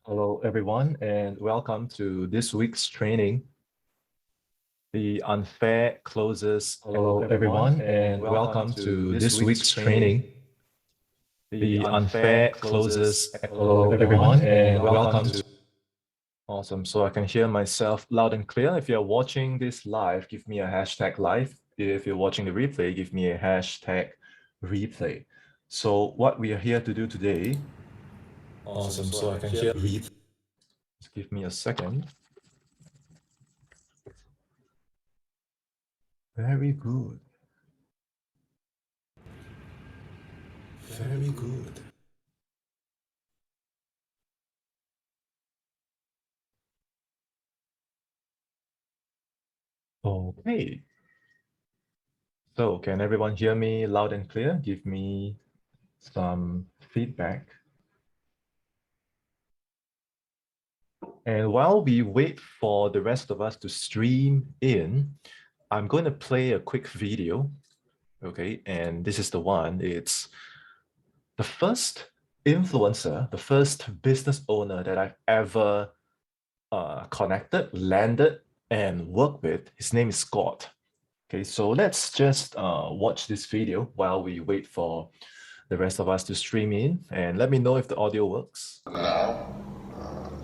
Hello, everyone, and welcome to this week's training, the unfair closes. Hello, everyone, and welcome to this week's training, the unfair closes. Hello, everyone, and welcome to. Awesome. So I can hear myself loud and clear. If you're watching this live, give me a hashtag live. If you're watching the replay, give me a hashtag replay. So what we are here to do today. Awesome. So I can hear. Just give me a second. Very good. Very good. Okay. So can everyone hear me loud and clear? Give me some feedback. And while we wait for the rest of us to stream in, I'm going to play a quick video. Okay, and this is the one. It's the first influencer, the first business owner that I've ever connected, landed, and worked with. His name is Scott. Okay, so let's just watch this video while we wait for the rest of us to stream in, and let me know if the audio works. Now,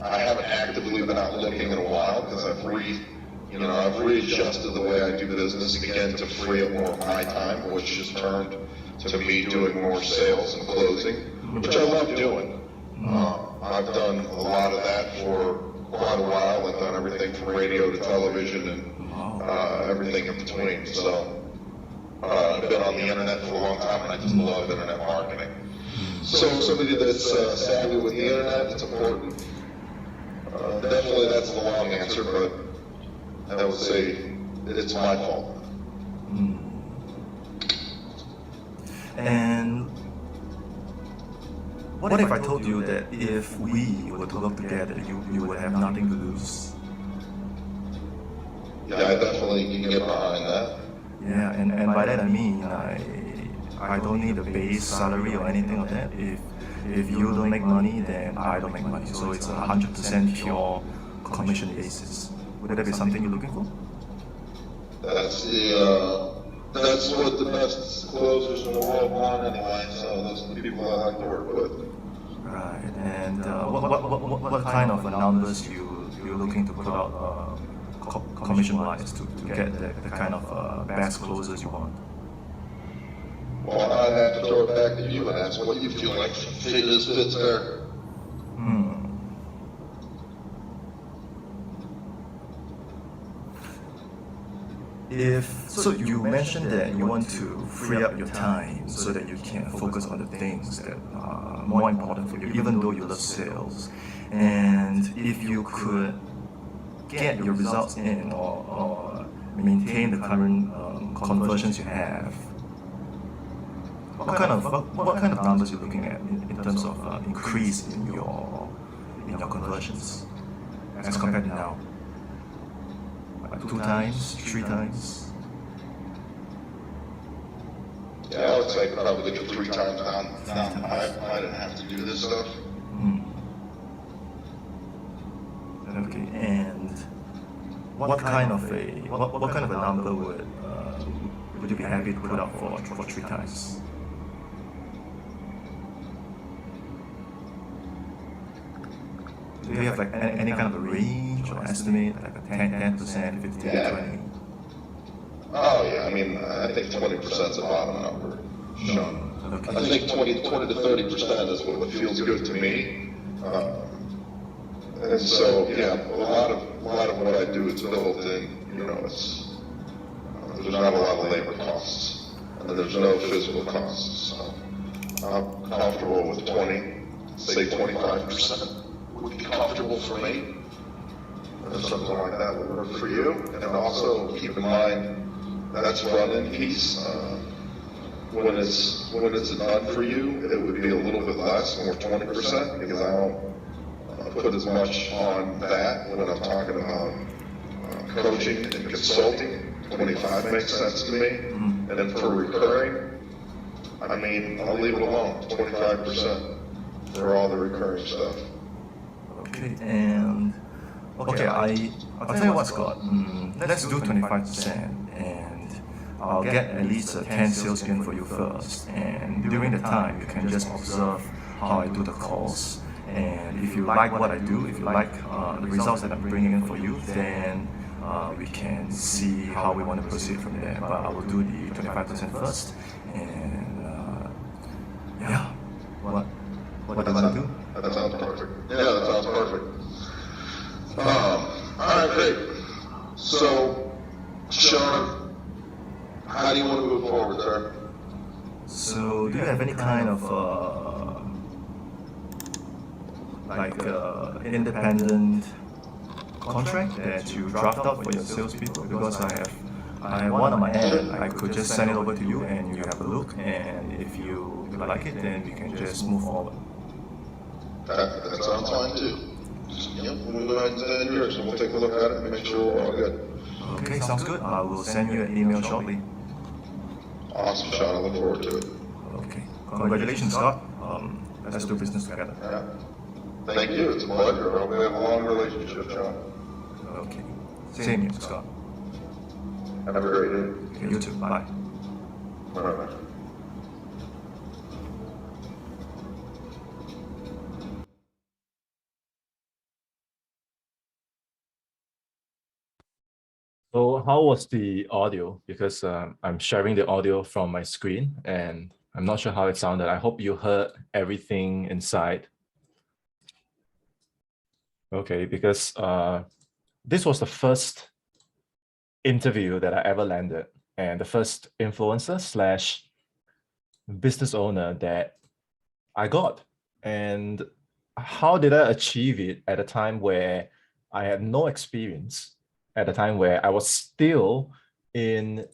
I haven't actively been out looking in a while because I've readjusted the way I do business again to free up more of my time, which has turned to me doing more sales and closing, which I love doing. I've done a lot of that for quite a while. I've done everything from radio to television and everything in between. So I've been on the internet for a long time, and I just love internet marketing. So somebody that's savvy with the internet, it's important. Definitely that's the long answer, but I would say it's my fault. And what if I told you that if we were to work together, you would have nothing to lose? Yeah, I definitely can get behind that. Yeah, and by that I mean I don't need a base salary or anything like that. If you don't make money, then I don't make money. So it's 100% pure commission basis. Would that be something you're looking for? That's what the best closers in the world want anyway. So those are the people I like to work with. Right. And what kind of numbers you're looking to put out commission-wise to get the kind of best closers you want? Well, I'd have to throw it back to you and ask what you feel like fits there. So you mentioned that you want to free up your time so that you can focus on the things that are more important for you, even though you love sales. And if you could get your results in or maintain the current conversions you have, what kind of numbers you're looking at in terms of increase in your conversions as compared to now? 2 times, 3 times? Yeah, I would say probably get 3 times down. I didn't have to do this stuff. Okay, and what kind of a number would you be happy to put up for 3 times? Do you have like any kind of a range or estimate, like a 10%, 15, 20? Oh yeah, I mean, I think 20% is a bottom number. Sure. Okay. I think 20 to 30% is what feels good to me. And so, yeah, a lot of what I do is built in. There's not a lot of labor costs, and there's no physical costs. So I'm comfortable with 20, say 25% would be comfortable for me. And something like that would work for you. And also keep in mind that's run-in piece. When it's done for you, it would be a little bit less, more 20%, because I don't put as much on that when I'm talking about coaching and consulting. 25 makes sense to me. And then for recurring, I mean, I'll leave it alone, 25% for all the recurring stuff. Okay, and okay, I'll tell you what, Scott. Let's do 25%, and I'll get at least 10 sales in for you first. And during the time, you can just observe how I do the calls. And if you like what I do, if you like the results that I'm bringing in for you, then we can see how we want to proceed from there. But I will do the 25% first. And yeah, what do you want to do? That sounds perfect. Yeah, that sounds perfect. All right, great. So, Sean, how do you want to move forward, sir? So, do you have any kind of independent contract that you draft up for your salespeople? Because I have one on my hand. I could just send it over to you, and you have a look. And if you like it, then we can just move forward. That sounds fine too. Yep, we'll go ahead and send it yours, and we'll take a look at it and make sure we're all good. Okay, sounds good. I will send you an email shortly. Awesome, Sean. I look forward to it. Okay. Congratulations, Scott. Let's do business together. Yeah. Thank you. It's a pleasure. I hope we have a long relationship, Sean. Okay. Same here, Scott. Have a great day. Okay, you too. Bye. All right. So how was the audio? Because I'm sharing the audio from my screen and I'm not sure how it sounded. I hope you heard everything inside. Okay, because this was the first interview that I ever landed and the first influencer slash business owner that I got. And how did I achieve it at a time where I had no experience, at a time where I was still in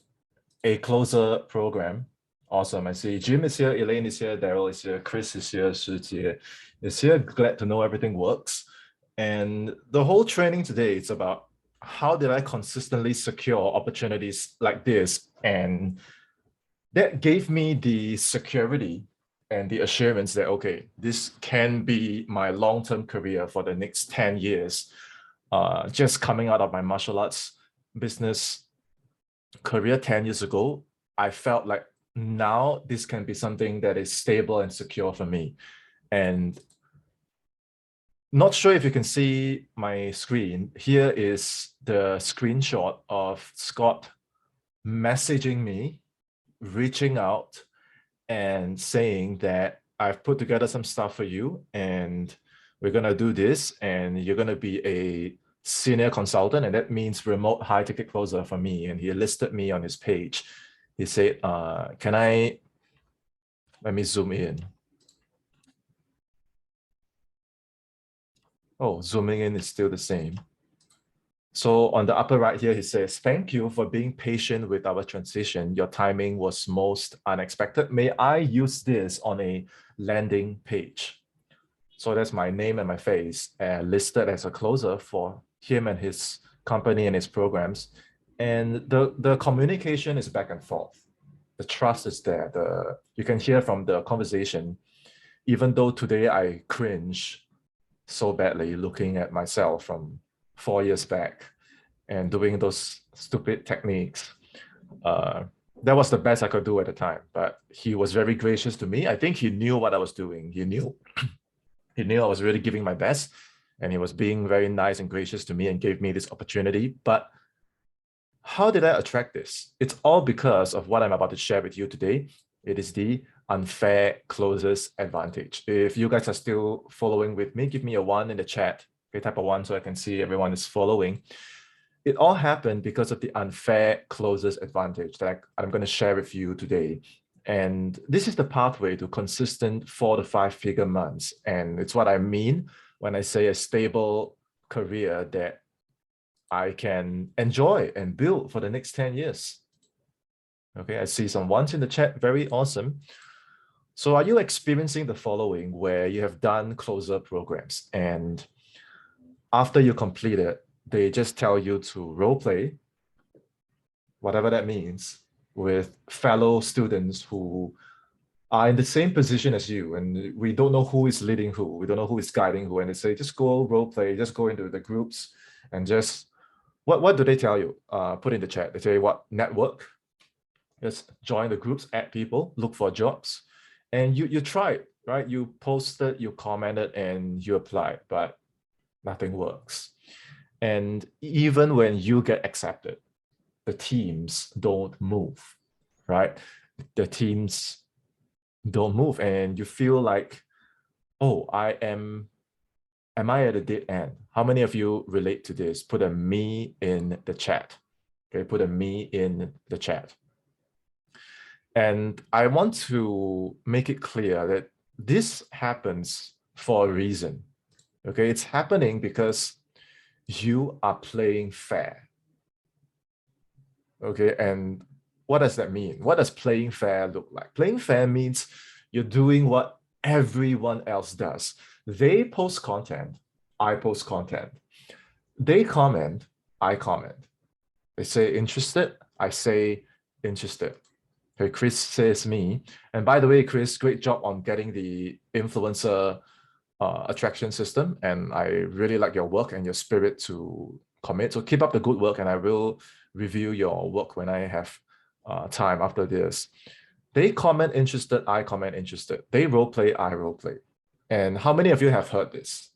a closer program? Awesome. I see Jim is here, Elaine is here, Daryl is here, Chris is here, Shijie is here. Glad to know everything works. And the whole training today is about how did I consistently secure opportunities like this? And that gave me the security and the assurance that, okay, this can be my long-term career for the next 10 years. Just coming out of my martial arts business career 10 years ago, I felt like now this can be something that is stable and secure for me. And not sure if you can see my screen. Here is the screenshot of Scott messaging me, reaching out and saying that I've put together some stuff for you and we're going to do this and you're going to be a senior consultant, and that means remote high ticket closer for me. And he listed me on his page. He said, let me zoom in. Oh, zooming in is still the same. So on the upper right here, he says, thank you for being patient with our transition. Your timing was most unexpected. May I use this on a landing page? So that's my name and my face listed as a closer for him and his company and his programs. And the communication is back and forth. The trust is there. You can hear from the conversation, even though today I cringe so badly looking at myself from 4 years back and doing those stupid techniques. That was the best I could do at the time, but he was very gracious to me. I think he knew what I was doing. He knew I was really giving my best, and he was being very nice and gracious to me and gave me this opportunity. But how did I attract this? It's all because of what I'm about to share with you today. It is the unfair closes advantage. If you guys are still following with me, give me a 1 in the chat. Okay, type a 1 so I can see everyone is following. It all happened because of the unfair closes advantage that I'm going to share with you today. And this is the pathway to consistent 4 to 5 figure months. And it's what I mean when I say a stable career that I can enjoy and build for the next 10 years. Okay, I see some ones in the chat. Very awesome. So are you experiencing the following, where you have done closer programs and after you complete it, they just tell you to role play, whatever that means, with fellow students who are in the same position as you, and we don't know who is leading who, we don't know who is guiding who, and they say, just go role play, just go into the groups and just, what do they tell you? Put in the chat. They say what? Network. Just join the groups, add people, look for jobs, and you try it, right? You posted, you commented, and you applied, but nothing works. And even when you get accepted, the teams don't move, right? The teams don't move, and you feel like, oh, am I at a dead end? How many of you relate to this? Put a me in the chat. Okay, put a me in the chat. And I want to make it clear that this happens for a reason. Okay, it's happening because you are playing fair. Okay, and what does that mean? What does playing fair look like? Playing fair means you're doing what everyone else does. They post content, I post content. They comment, I comment. They say interested, I say interested. Okay, Chris says me. And by the way, Chris, great job on getting the influencer attraction system. And I really like your work and your spirit to commit. So keep up the good work, and I will review your work when I have time after this. They comment interested, I comment interested. They role play, I role play. And how many of you have heard this?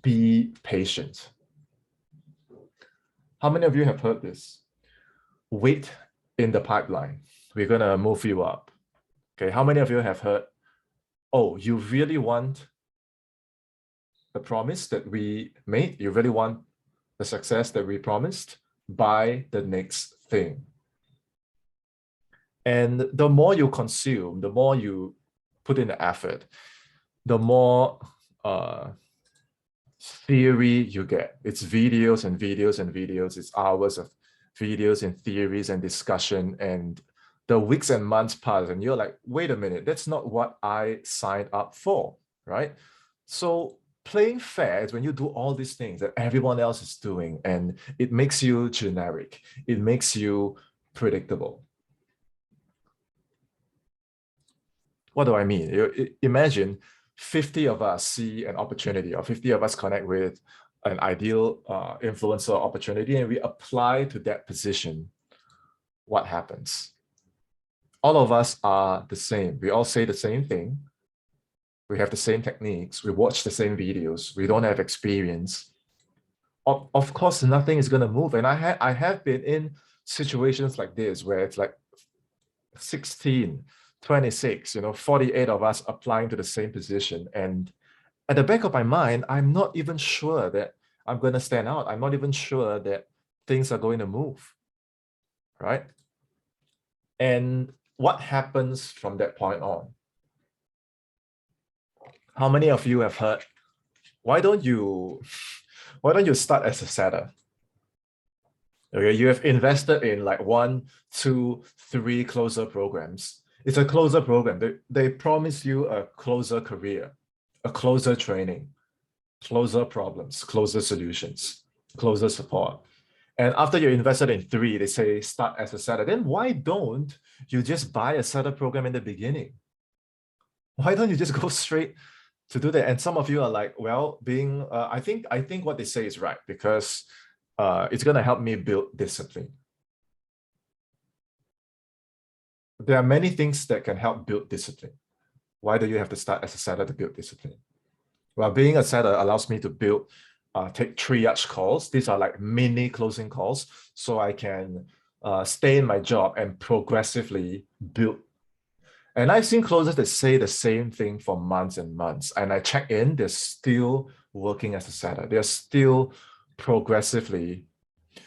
Be patient. How many of you have heard this? Wait in the pipeline. We're going to move you up. Okay, how many of you have heard, oh, you really want the promise that we made? You really want the success that we promised? Buy the next thing. And the more you consume, the more you put in the effort, the more theory you get. It's videos and videos and videos. It's hours of videos and theories and discussion, and the weeks and months pass and you're like, wait a minute, that's not what I signed up for, right? So playing fair is when you do all these things that everyone else is doing, and it makes you generic. It makes you predictable. What do I mean? Imagine 50 of us see an opportunity, or 50 of us connect with an ideal influencer opportunity, and we apply to that position. What happens? All of us are the same. We all say the same thing. We have the same techniques. We watch the same videos. We don't have experience. Of course, nothing is going to move. And I have been in situations like this where it's like 16, 26, 48 of us applying to the same position. And at the back of my mind, I'm not even sure that I'm going to stand out. I'm not even sure that things are going to move, right? And what happens from that point on? How many of you have heard, why don't you start as a setter? Okay, you have invested in like 1, 2, 3 closer programs. It's a closer program. They promise you a closer career, a closer training, closer problems, closer solutions, closer support. And after you invested in 3, they say start as a setter. Then why don't you just buy a setter program in the beginning? Why don't you just go straight to do that? And some of you are like, well, I think what they say is right, because it's going to help me build discipline. There are many things that can help build discipline. Why do you have to start as a setter to build discipline? Well, being a setter allows me to build, take triage calls. These are like mini closing calls, so I can stay in my job and progressively build. And I've seen closers that say the same thing for months and months. And I check in, they're still working as a setter. They're still progressively,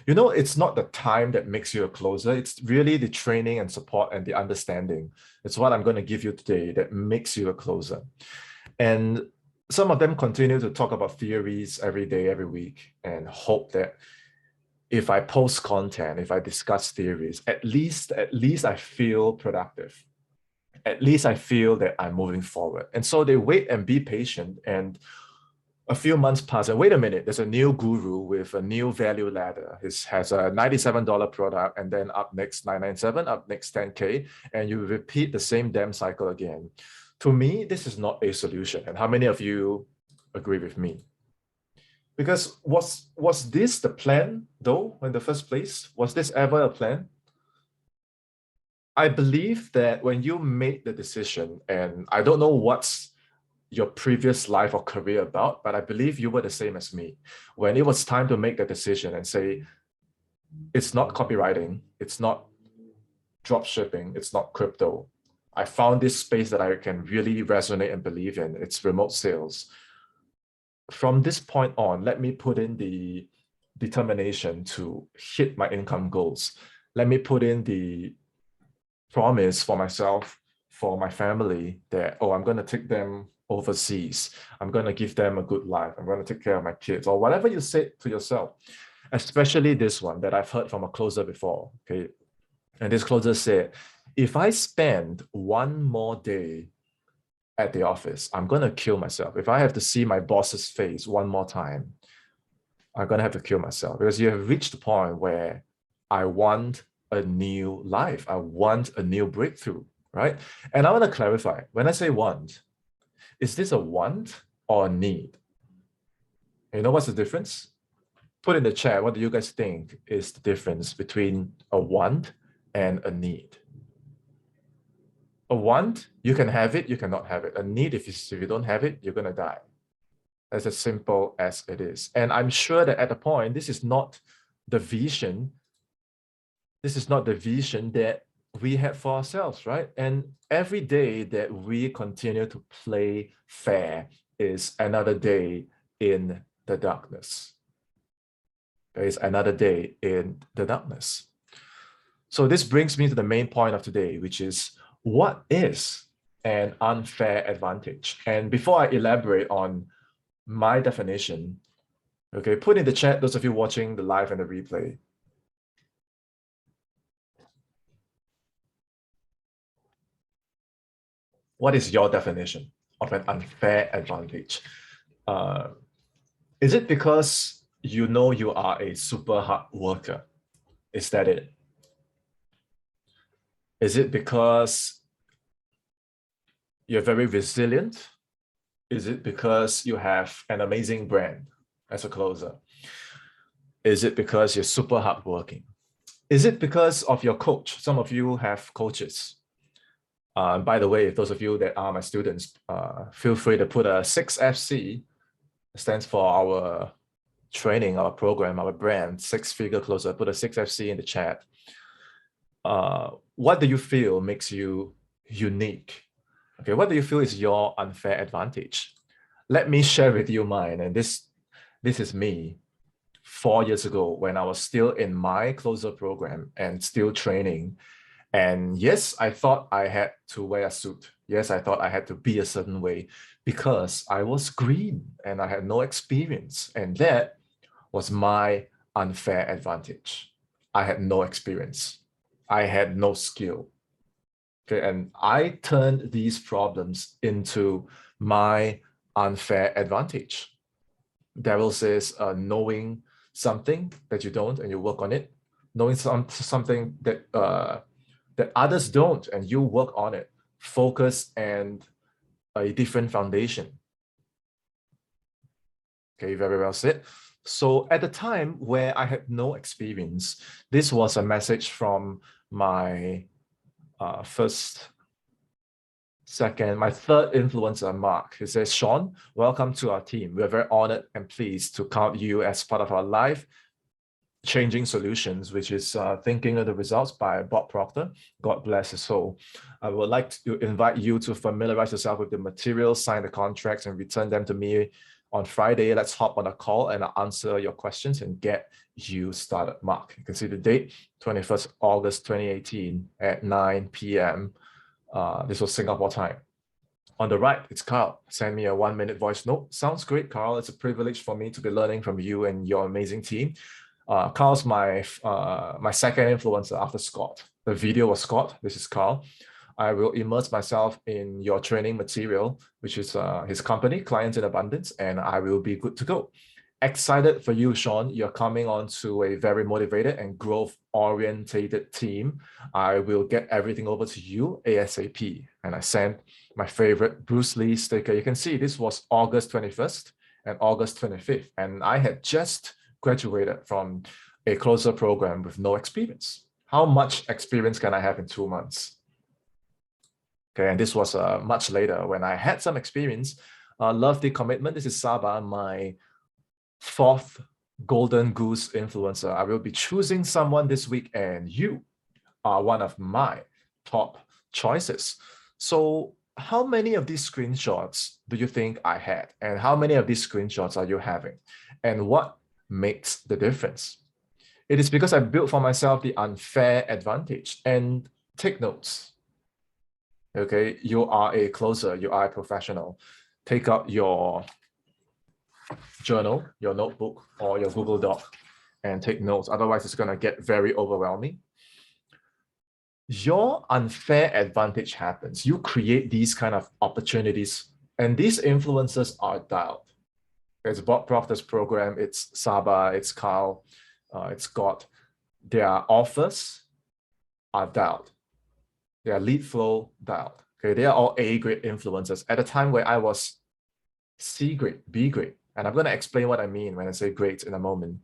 it's not the time that makes you a closer. It's really the training and support and the understanding. It's what I'm going to give you today that makes you a closer. And some of them continue to talk about theories every day, every week, and hope that if I post content, if I discuss theories, at least I feel productive. At least I feel that I'm moving forward. And so they wait and be patient. And A few months pass and wait a minute, there's a new guru with a new value ladder. He has a $97 product, and then up next $997, up next 10K, and you repeat the same damn cycle again. To me, this is not a solution. And how many of you agree with me? Because was this the plan though in the first place? Was this ever a plan? I believe that when you made the decision, and I don't know what's your previous life or career about, but I believe you were the same as me. When it was time to make the decision and say, it's not copywriting, it's not drop shipping, it's not crypto. I found this space that I can really resonate and believe in. It's remote sales. From this point on, let me put in the determination to hit my income goals. Let me put in the promise for myself, for my family, that, oh, I'm going to take them overseas. I'm going to give them a good life. I'm going to take care of my kids, or whatever you say to yourself, especially this one that I've heard from a closer before. Okay. And this closer said, if I spend one more day at the office, I'm going to kill myself. If I have to see my boss's face one more time, I'm going to have to kill myself, because you have reached the point where I want a new life. I want a new breakthrough, right? And I want to clarify, when I say want, is this a want or a need? You know what's the difference? Put in the chat, what do you guys think is the difference between a want and a need? A want, you can have it, you cannot have it. A need, if you don't have it, you're going to die. That's as simple as it is. And I'm sure that at the point, this is not the vision. This is not the vision that we had for ourselves, right? And every day that we continue to play fair is another day in the darkness. There is another day in the darkness. So this brings me to the main point of today, which is, what is an unfair advantage? And before I elaborate on my definition, okay, put in the chat, those of you watching the live and the replay. What is your definition of an unfair advantage? Is it because you know you are a super hard worker? Is that it? Is it because you're very resilient? Is it because you have an amazing brand as a closer? Is it because you're super hardworking? Is it because of your coach? Some of you have coaches. By the way, if those of you that are my students, feel free to put a 6FC, stands for our training, our program, our brand, six-figure closer. Put a 6FC in the chat. What do you feel makes you unique? Okay, what do you feel is your unfair advantage? Let me share with you mine. And this is me 4 years ago when I was still in my closer program and still training. And yes, I thought I had to wear a suit. Yes, I thought I had to be a certain way because I was green and I had no experience. And that was my unfair advantage. I had no experience. I had no skill. Okay, and I turned these problems into my unfair advantage. Daryl says, knowing something that you don't and you work on it, knowing something that that others don't and you work on it, focus and a different foundation. Okay, very well said. So at the time where I had no experience, this was a message from my my third influencer, Mark. He says, Sean, welcome to our team. We're very honored and pleased to count you as part of our life changing solutions, which is Thinking of the Results by Bob Proctor. God bless his soul. I would like to invite you to familiarize yourself with the materials, sign the contracts, and return them to me on Friday. Let's hop on a call and I'll answer your questions and get you started. Mark, you can see the date, 21st August 2018 at 9 p.m. This was Singapore time. On the right, it's Carl. Send me a 1-minute voice note. Sounds great, Carl. It's a privilege for me to be learning from you and your amazing team. Carl's my second influencer after Scott. The video was Scott. This is Carl. I will immerse myself in your training material, which is his company, Clients in Abundance, and I will be good to go. Excited for you, Sean. You're coming on to a very motivated and growth-orientated team. I will get everything over to you ASAP. And I sent my favorite Bruce Lee sticker. You can see this was August 21st and August 25th. And I had just graduated from a closer program with no experience. How much experience can I have in 2 months? Okay, and this was much later when I had some experience. Love the commitment. This is Saba, my 4th Golden Goose influencer. I will be choosing someone this week, and you are one of my top choices. So how many of these screenshots do you think I had? And how many of these screenshots are you having? And what makes the difference? It is because I built for myself the unfair advantage. And take notes. Okay, you are a closer, you are a professional. Take out your journal, your notebook, or your Google Doc and take notes. Otherwise, it's going to get very overwhelming. Your unfair advantage happens. You create these kind of opportunities, and these influencers are dialed. It's Bob Proctor's program, it's Saba, it's Carl, it's Scott. Their offers are dialed. Their lead flow dialed. Okay, they are all A-grade influencers at a time where I was C-grade, B-grade. And I'm going to explain what I mean when I say grades in a moment.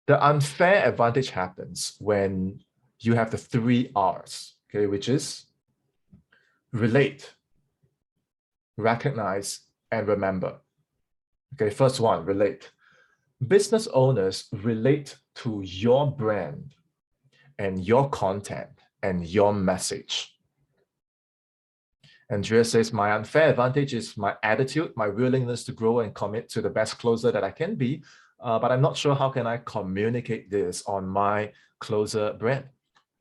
The unfair advantage happens when you have the 3 R's, okay, which is relate, recognize, and remember. Okay, first one, relate. Business owners relate to your brand and your content and your message. Andrea says, my unfair advantage is my attitude, my willingness to grow and commit to the best closer that I can be, but I'm not sure how can I communicate this on my closer brand.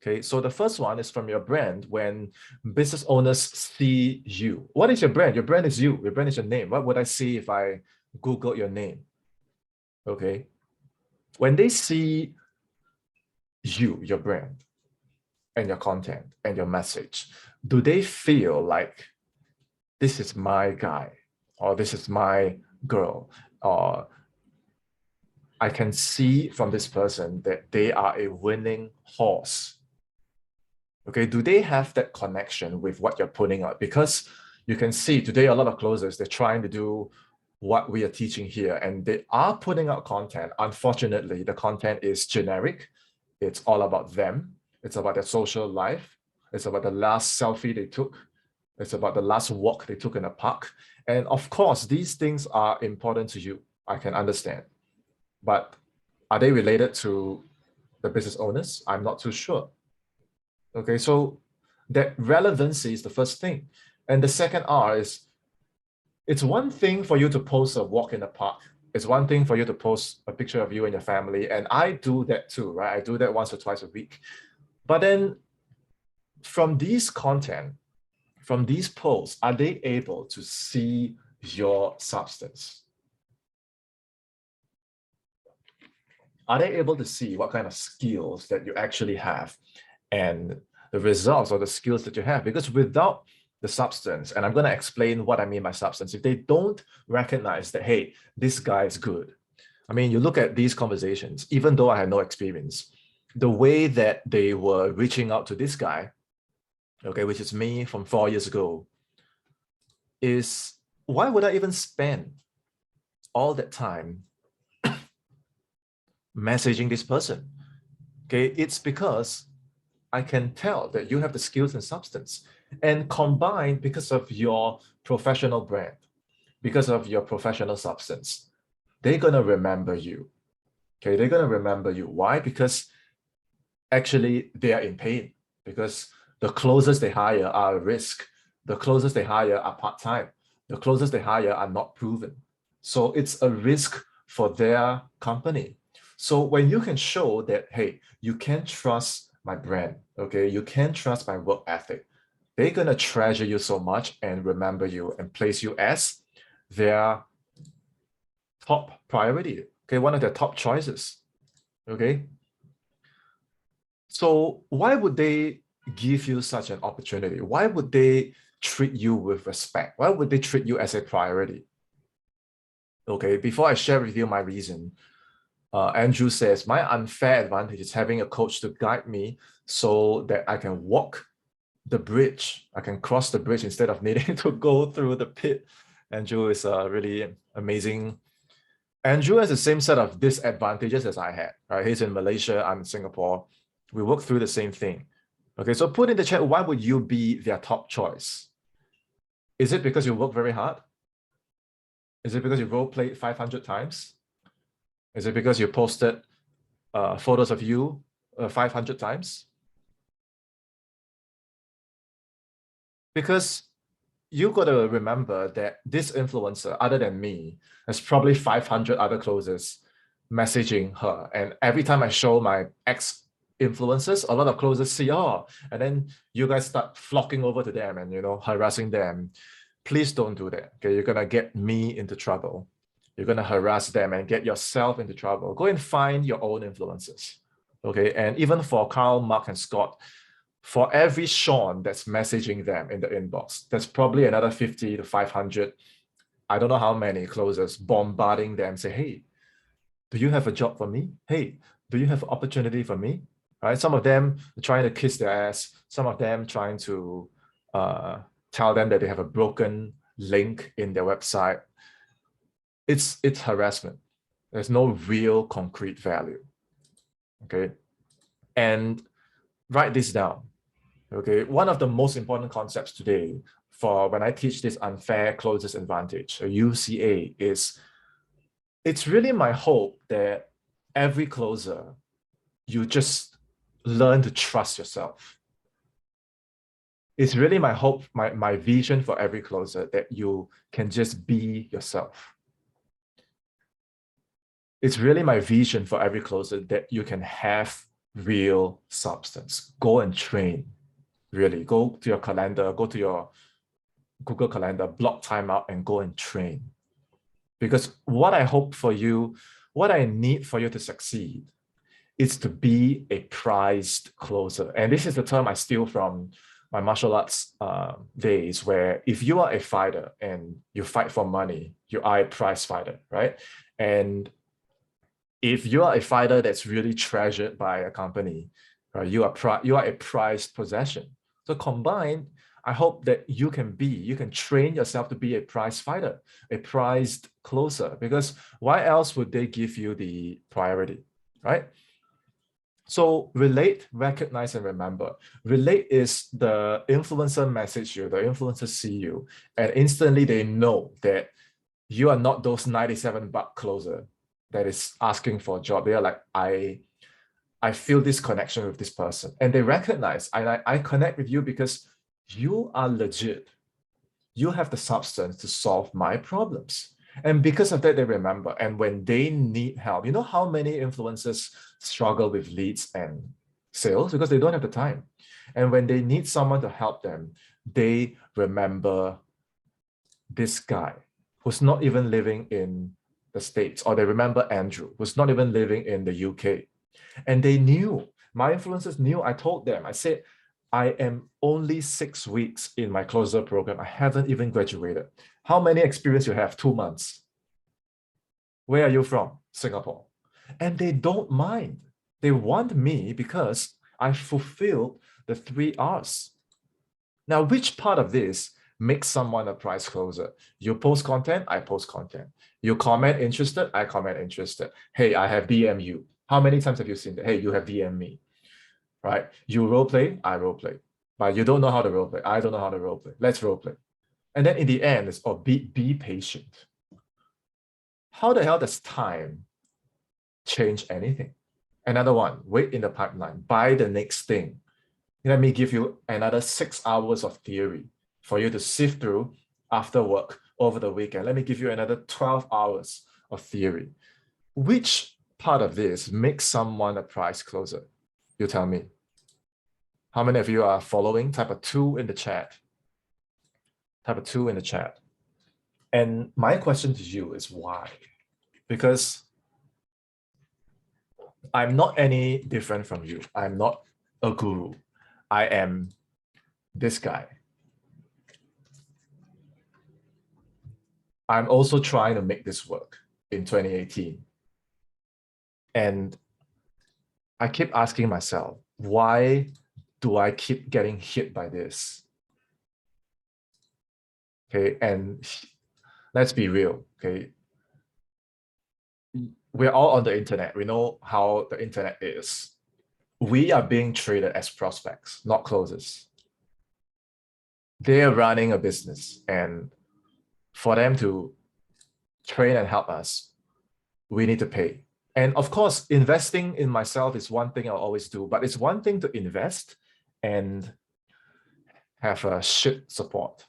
Okay, so the first one is from your brand. When business owners see you, what is your brand? Your brand is you. Your brand is your name. What would I see if I Google your name? Okay, when they see you, your brand, and your content and your message, do they feel like this is my guy or this is my girl, or I can see from this person that they are a winning horse? Okay, do they have that connection with what you're putting out? Because you can see today a lot of closers, they're trying to do what we are teaching here, and they are putting out content. Unfortunately, the content is generic. It's all about them. It's about their social life. It's about the last selfie they took. It's about the last walk they took in a park. And of course, these things are important to you. I can understand. But are they related to the business owners? I'm not too sure. Okay, so that relevancy is the first thing. And the second R is, it's one thing for you to post a walk in the park. It's one thing for you to post a picture of you and your family. And I do that too, right? I do that once or twice a week. But then from these content, from these posts, are they able to see your substance? Are they able to see what kind of skills that you actually have and the results or the skills that you have? Because without the substance, and I'm going to explain what I mean by substance, if they don't recognize that, hey, this guy is good. I mean, you look at these conversations, even though I had no experience, the way that they were reaching out to this guy, okay, which is me from 4 years ago, is why would I even spend all that time messaging this person? Okay, it's because I can tell that you have the skills and substance, and combined because of your professional brand, because of your professional substance, they're going to remember you. Okay, they're going to remember you. Why? Because actually they are in pain, because the closers they hire are a risk. The closers they hire are part-time. The closers they hire are not proven. So it's a risk for their company. So when you can show that, hey, you can trust my brand, okay, you can trust my work ethic, they're going to treasure you so much and remember you and place you as their top priority, okay, one of their top choices, okay? So why would they give you such an opportunity? Why would they treat you with respect? Why would they treat you as a priority? Okay, before I share with you my reason, Andrew says, my unfair advantage is having a coach to guide me so that I can walk the bridge. I can cross the bridge instead of needing to go through the pit. Andrew is really amazing. Andrew has the same set of disadvantages as I had, right? He's in Malaysia, I'm in Singapore. We work through the same thing. Okay, so put in the chat, why would you be their top choice? Is it because you work very hard? Is it because you role played 500 times? Is it because you posted photos of you 500 times? Because you got to remember that this influencer, other than me, has probably 500 other closers messaging her. And every time I show my ex-influencers, a lot of closers see, oh, and then you guys start flocking over to them and, harassing them. Please don't do that. Okay, you're going to get me into trouble. You're going to harass them and get yourself into trouble. Go and find your own influencers. Okay, and even for Carl, Mark, and Scott, for every Sean that's messaging them in the inbox, there's probably another 50 to 500, I don't know how many closers bombarding them, say, hey, do you have a job for me? Hey, do you have an opportunity for me? Right? Some of them trying to kiss their ass. Some of them trying to tell them that they have a broken link in their website. It's harassment. There's no real concrete value. Okay. And write this down. Okay. One of the most important concepts today for when I teach this unfair closers advantage, or UCA, is it's really my hope that every closer, you just learn to trust yourself. It's really my hope, my vision for every closer, that you can just be yourself. It's really my vision for every closer that you can have real substance. Go and train, really. Go to your calendar, go to your Google Calendar, block time out and go and train. Because what I hope for you, what I need for you to succeed is to be a prized closer. And this is the term I steal from my martial arts days, where if you are a fighter and you fight for money, you are a prize fighter, right? And if you are a fighter that's really treasured by a company, right, you are a prized possession. So combined, I hope that you can train yourself to be a prize fighter, a prized closer, because why else would they give you the priority, right? So relate, recognize, and remember. Relate is the influencer message you, the influencer see you, and instantly they know that you are not those 97 buck closer that is asking for a job. They are like, I feel this connection with this person. And they recognize, I connect with you because you are legit. You have the substance to solve my problems. And because of that, they remember. And when they need help, you know how many influencers struggle with leads and sales? Because they don't have the time. And when they need someone to help them, they remember this guy who's not even living in the States, or they remember Andrew, who's not even living in the UK. And they knew, my influencers knew, I told them, I said, I am only 6 weeks in my closer program. I haven't even graduated. How many experience you have? 2 months. Where are you from? Singapore. And they don't mind. They want me because I fulfilled the 3 R's. Now, which part of this makes someone a prize closer? You post content, I post content. You comment interested, I comment interested. Hey, I have DM you. How many times have you seen that? Hey, you have DM me, right? You role play, I role play. But you don't know how to role play. I don't know how to role play. Let's role play. And then in the end, it's be patient. How the hell does time change anything? Another one, wait in the pipeline, buy the next thing. Let me give you another 6 hours of theory for you to sift through after work over the weekend. Let me give you another 12 hours of theory. Which part of this makes someone a prize closer? You tell me. How many of you are following? Type a 2 in the chat. Type a 2 in the chat. And my question to you is why? Because I'm not any different from you. I'm not a guru. I am this guy. I'm also trying to make this work in 2018. And I keep asking myself, why do I keep getting hit by this? Okay, and let's be real, okay? We're all on the internet. We know how the internet is. We are being treated as prospects, not closers. They're running a business, and for them to train and help us, we need to pay. And of course, investing in myself is one thing I'll always do, but it's one thing to invest and have a shit support.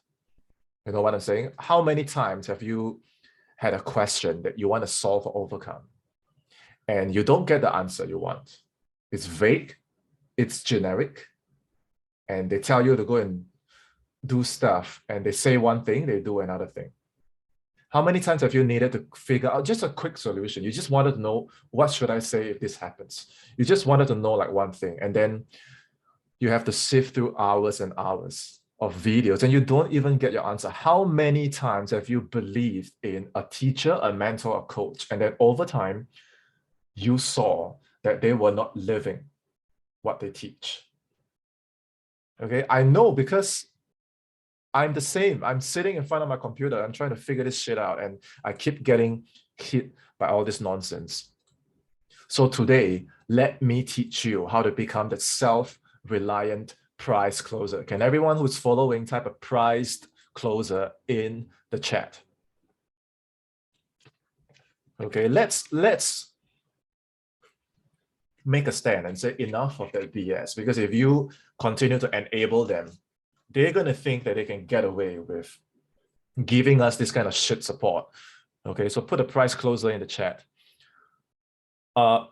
You know what I'm saying? How many times have you had a question that you want to solve or overcome, and you don't get the answer you want? It's vague, it's generic, and they tell you to go and do stuff, and they say one thing, they do another thing. How many times have you needed to figure out just a quick solution? You just wanted to know, what should I say if this happens? You just wanted to know like one thing, and then you have to sift through hours and hours of videos, and you don't even get your answer. How many times have you believed in a teacher, a mentor, a coach, and then over time, you saw that they were not living what they teach? Okay, I know, because I'm the same. I'm sitting in front of my computer. I'm trying to figure this shit out, and I keep getting hit by all this nonsense. So today, let me teach you how to become the self-reliant price closer. Can everyone who's following type a priced closer in the chat? Okay, let's make a stand and say enough of that BS, because if you continue to enable them, they're going to think that they can get away with giving us this kind of shit support. Okay, so put a price closer in the chat.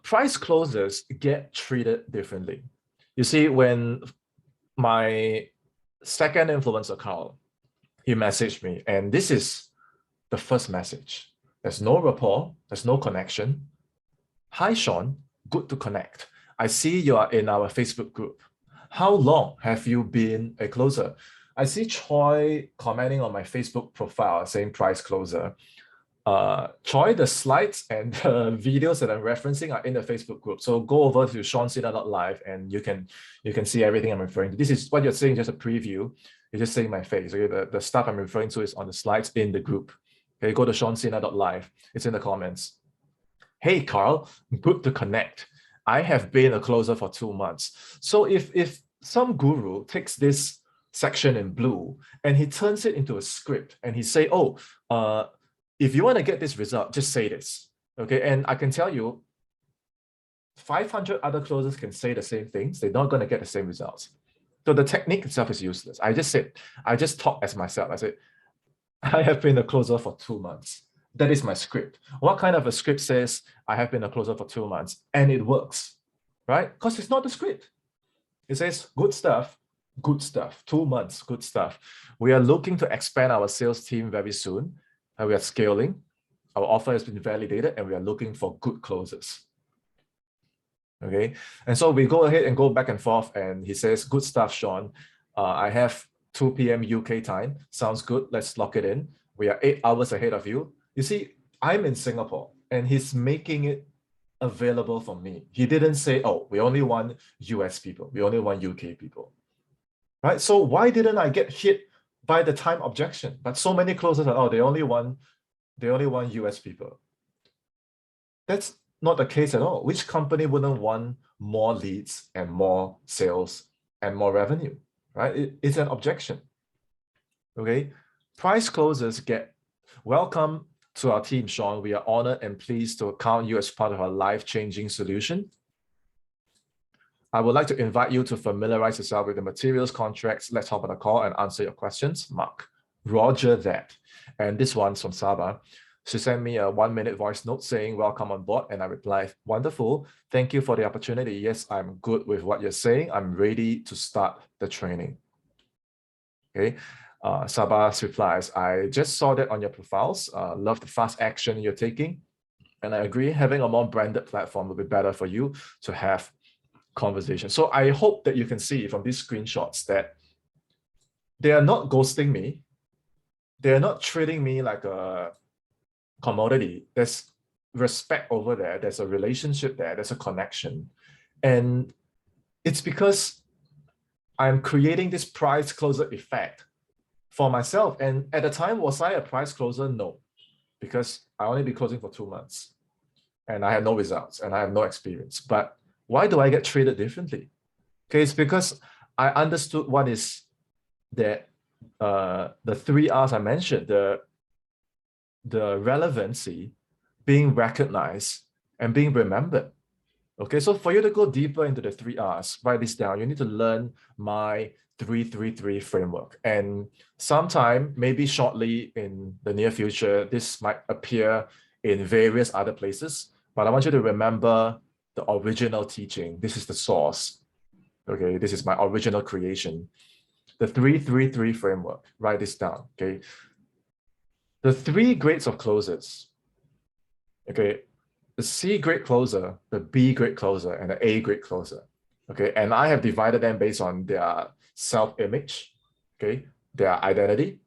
Price closers get treated differently. You see, when my second influencer, Carl, he messaged me, and this is the first message. There's no rapport, there's no connection. Hi, Sean, good to connect. I see you are in our Facebook group. How long have you been a closer? I see Choi commenting on my Facebook profile saying price closer. Choi, the slides and the videos that I'm referencing are in the Facebook group. So go over to Sena.live and you can see everything I'm referring to. This is what you're seeing, just a preview. You're just seeing my face. Okay, the stuff I'm referring to is on the slides in the group. Okay, go to Sena.live. It's in the comments. Hey, Carl, good to connect. I have been a closer for 2 months. So if some guru takes this section in blue and he turns it into a script and he say, oh, if you want to get this result, just say this. Okay, and I can tell you 500 other closers can say the same things. They're not going to get the same results. So the technique itself is useless. I just talk as myself. I said, I have been a closer for 2 months. That is my script. What kind of a script says I have been a closer for 2 months and it works, right? Because it's not the script. It says good stuff, 2 months, good stuff. We are looking to expand our sales team very soon. And we are scaling. Our offer has been validated and we are looking for good closers. Okay. And so we go ahead and go back and forth, and he says, good stuff, Sean. I have 2 p.m. UK time. Sounds good. Let's lock it in. We are 8 hours ahead of you. You see, I'm in Singapore and he's making it available for me. He didn't say, oh, we only want US people. We only want UK people. Right? So why didn't I get hit by the time objection? But so many closers are, oh, they only want US people. That's not the case at all. Which company wouldn't want more leads and more sales and more revenue, right? It's an objection. Okay, price closers get welcome to our team, Sean. We are honored and pleased to count you as part of our life-changing solution. I would like to invite you to familiarize yourself with the materials, contracts. Let's hop on a call and answer your questions. Mark. Roger that. And this one's from Sabah. She sent me a 1-minute voice note saying, welcome on board. And I replied, wonderful. Thank you for the opportunity. Yes, I'm good with what you're saying. I'm ready to start the training. Okay. Sabah's replies, I just saw that on your profiles. Love the fast action you're taking. And I agree, having a more branded platform will be better for you to have conversation. So I hope that you can see from these screenshots that they are not ghosting me. They are not treating me like a commodity. There's respect over there. There's a relationship there. There's a connection. And it's because I'm creating this price closer effect for myself. And at the time, was I a price closer? No, because I only be closing for 2 months and I had no results and I have no experience. But why do I get treated differently? Okay, it's because I understood what is that the 3 R's I mentioned, the relevancy, being recognized, and being remembered. Okay, so for you to go deeper into the 3 R's, write this down. You need to learn my 3-3-3 framework. And sometime, maybe shortly in the near future, this might appear in various other places. But I want you to remember the original teaching. This is the source. Okay, this is my original creation. The 3-3-3 framework. Write this down. Okay, the 3 grades of closers. Okay, the C grade closer, the B grade closer, and the A grade closer. Okay, and I have divided them based on their self-image, okay, their identity,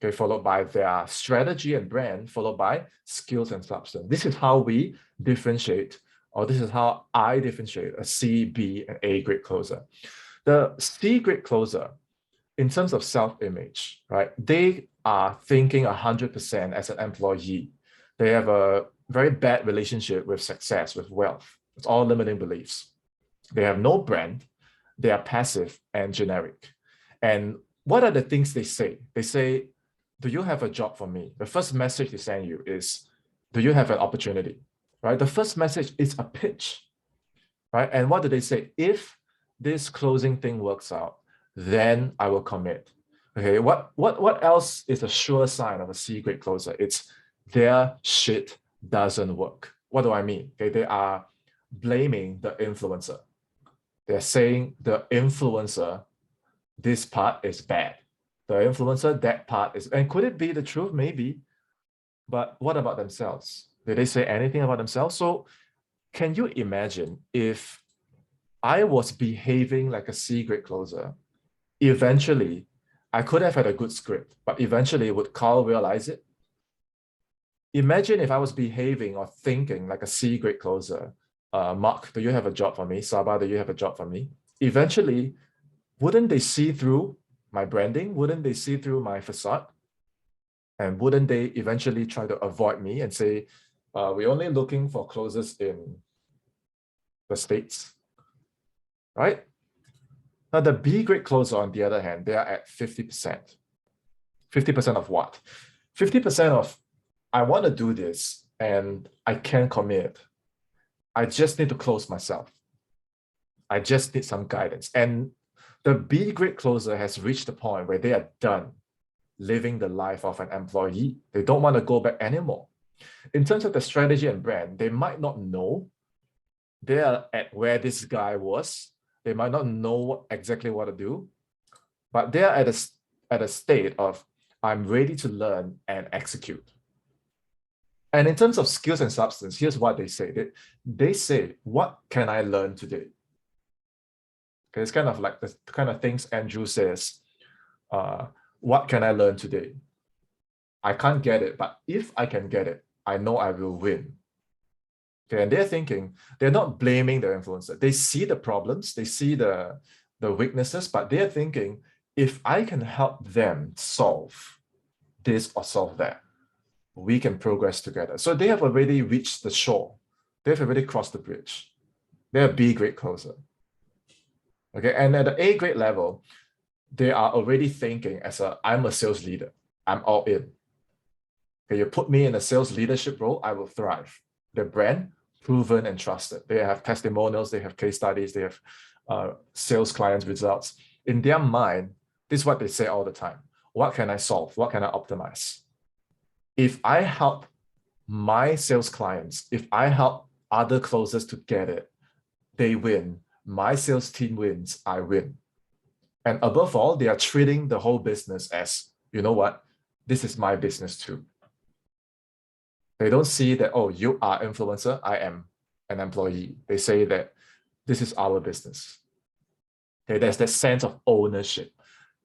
okay, followed by their strategy and brand, followed by skills and substance. This is how we differentiate, or this is how I differentiate a C, B, and A grade closer. The C grade closer, in terms of self-image, right, they are thinking 100% as an employee. They have a very bad relationship with success, with wealth. It's all limiting beliefs. They have no brand. They are passive and generic. And what are the things they say? They say, do you have a job for me? The first message they send you is, do you have an opportunity? Right? The first message is a pitch. Right? And what do they say? If this closing thing works out, then I will commit. Okay, what else is a sure sign of a C grade closer? It's their shit doesn't work. What do I mean? Okay, they are blaming the influencer. They're saying the influencer, this part is bad. The influencer, that part is, and could it be the truth? Maybe. But what about themselves? Did they say anything about themselves? So can you imagine if I was behaving like a C grade closer, eventually I could have had a good script, but eventually would Carl realize it? Imagine if I was behaving or thinking like a C grade closer. Mark, do you have a job for me? Sabah, do you have a job for me? Eventually, wouldn't they see through my branding? Wouldn't they see through my facade? And wouldn't they eventually try to avoid me and say, we're only looking for closers in the States, right? Now, the B grade closer, on the other hand, they are at 50%. 50% of what? 50% of, I want to do this and I can't commit. I just need to close myself. I just need some guidance. And the B grade closer has reached the point where they are done living the life of an employee. They don't want to go back anymore. In terms of the strategy and brand, they might not know they are at where this guy was. They might not know exactly what to do, but they are at a state of, I'm ready to learn and execute. And in terms of skills and substance, here's what they say. They say, what can I learn today? Okay, it's kind of like the kind of things Andrew says, what can I learn today? I can't get it, but if I can get it, I know I will win. Okay, and they're thinking, they're not blaming the influencer. They see the problems, they see the weaknesses, but they're thinking, if I can help them solve this or solve that, we can progress together. So they have already reached the shore. They've already crossed the bridge. They're a B grade closer. Okay, and at the A grade level, they are already thinking I'm a sales leader. I'm all in. Okay, you put me in a sales leadership role, I will thrive. Their brand, proven and trusted. They have testimonials, they have case studies, they have sales clients results. In their mind, this is what they say all the time. What can I solve? What can I optimize? If I help my sales clients, if I help other closers to get it, they win. My sales team wins, I win. And above all, they are treating the whole business as, you know what, this is my business too. They don't see that, oh, you are influencer, I am an employee. They say that this is our business. Okay, there's that sense of ownership.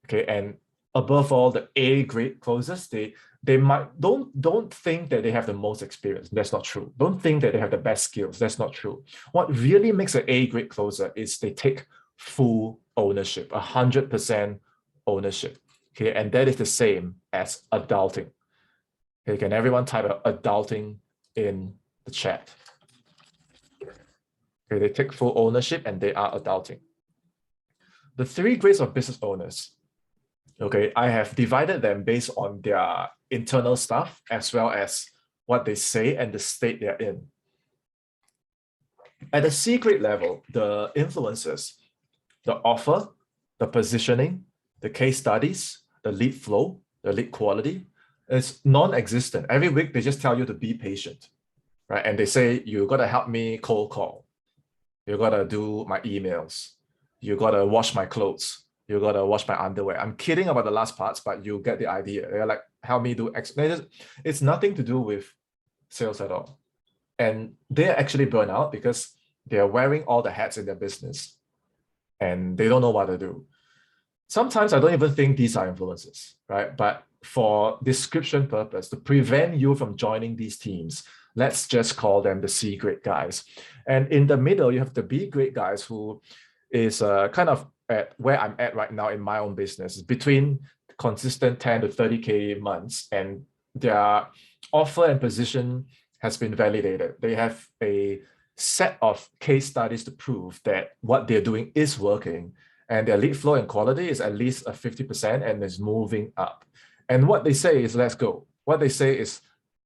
Okay, and above all, the A grade closers, they might don't think that they have the most experience. That's not true. Don't think that they have the best skills. That's not true. What really makes an A grade closer is they take full ownership, 100% ownership. Okay, and that is the same as adulting. Okay, can everyone type adulting in the chat? Okay, they take full ownership and they are adulting. The 3 grades of business owners, okay, I have divided them based on their internal stuff as well as what they say and the state they're in. At the C grade level, the influencers, the offer, the positioning, the case studies, the lead flow, the lead quality is non-existent. Every week, they just tell you to be patient, right? And they say, you got to help me cold call. You got to do my emails. You got to wash my clothes. You got to wash my underwear. I'm kidding about the last parts, but you get the idea. They're like, help me do X. It's nothing to do with sales at all. And they're actually burnt out because they're wearing all the hats in their business and they don't know what to do. Sometimes I don't even think these are influencers, right? But for description purpose, to prevent you from joining these teams, let's just call them the C grade guys. And in the middle, you have the B grade guys who is kind of at where I'm at right now in my own business, between consistent 10 to 30K months, and their offer and position has been validated. They have a set of case studies to prove that what they're doing is working, and their lead flow and quality is at least a 50% and is moving up. And what they say is, let's go. What they say is,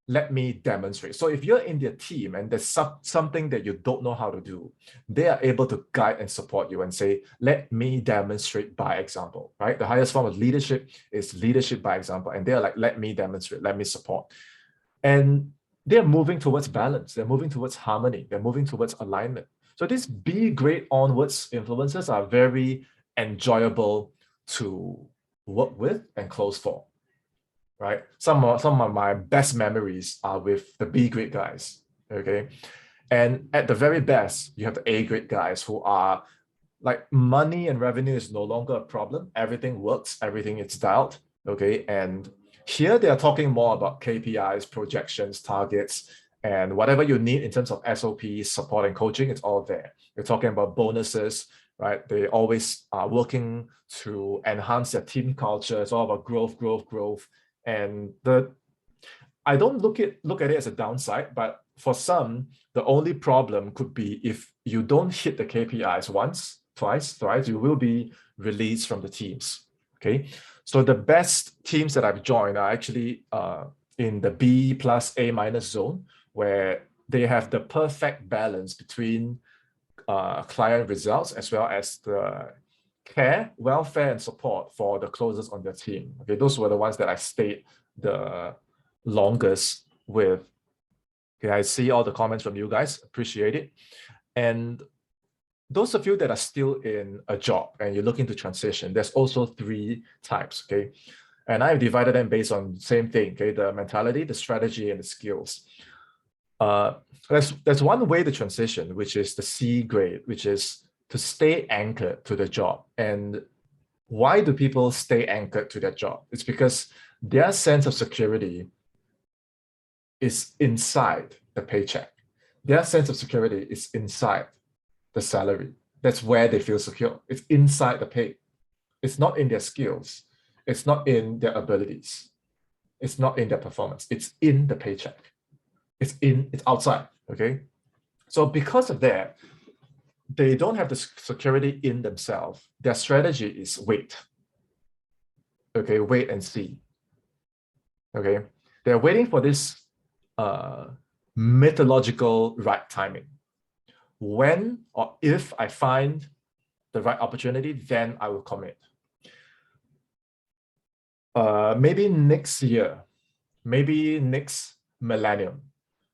let me demonstrate. So if you're in their team and there's something that you don't know how to do, they are able to guide and support you and say, let me demonstrate by example, right? The highest form of leadership is leadership by example. And they're like, let me demonstrate, let me support. And they're moving towards balance. They're moving towards harmony. They're moving towards alignment. So these B grade onwards influencers are very enjoyable to work with and close for. Right? Some of my best memories are with the B grade guys, okay? And at the very best, you have the A grade guys who are like, money and revenue is no longer a problem. Everything works, everything is dialed, okay? And here they are talking more about KPIs, projections, targets, and whatever you need in terms of SOPs, support and coaching, it's all there. They're talking about bonuses, right? They always are working to enhance their team culture. It's all about growth, growth, growth. And I don't look at it as a downside, but for some, the only problem could be if you don't hit the KPIs once, twice, thrice, you will be released from the teams. Okay, so the best teams that I've joined are actually in the B plus A minus zone, where they have the perfect balance between client results as well as the care, welfare, and support for the closers on their team. Okay, those were the ones that I stayed the longest with. Okay, I see all the comments from you guys, appreciate it. And those of you that are still in a job and you're looking to transition, there's also 3 types, okay? And I've divided them based on the same thing, okay? The mentality, the strategy, and the skills. There's one way to transition, which is the C grade, which is to stay anchored to the job. And why do people stay anchored to their job? It's because their sense of security is inside the paycheck. Their sense of security is inside the salary. That's where they feel secure. It's inside the pay. It's not in their skills. It's not in their abilities. It's not in their performance. It's in the paycheck. It's outside, okay? So because of that, they don't have the security in themselves. Their strategy is wait. Okay, wait and see. Okay, they're waiting for this mythological right timing. When or if I find the right opportunity, then I will commit. Maybe next year, maybe next millennium,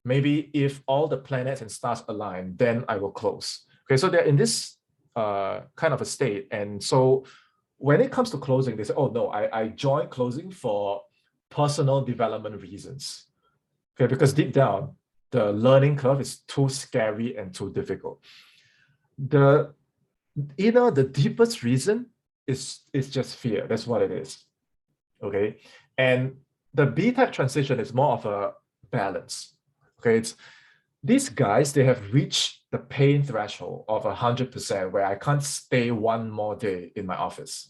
maybe if all the planets and stars align, then I will close. Okay, so they're in this kind of a state. And so when it comes to closing, they say, oh no, I joined closing for personal development reasons. Okay, because deep down, the learning curve is too scary and too difficult. the deepest reason is just fear. That's what it is. Okay. And the B-type transition is more of a balance. Okay. It's these guys, they have reached the pain threshold of 100% where I can't stay one more day in my office.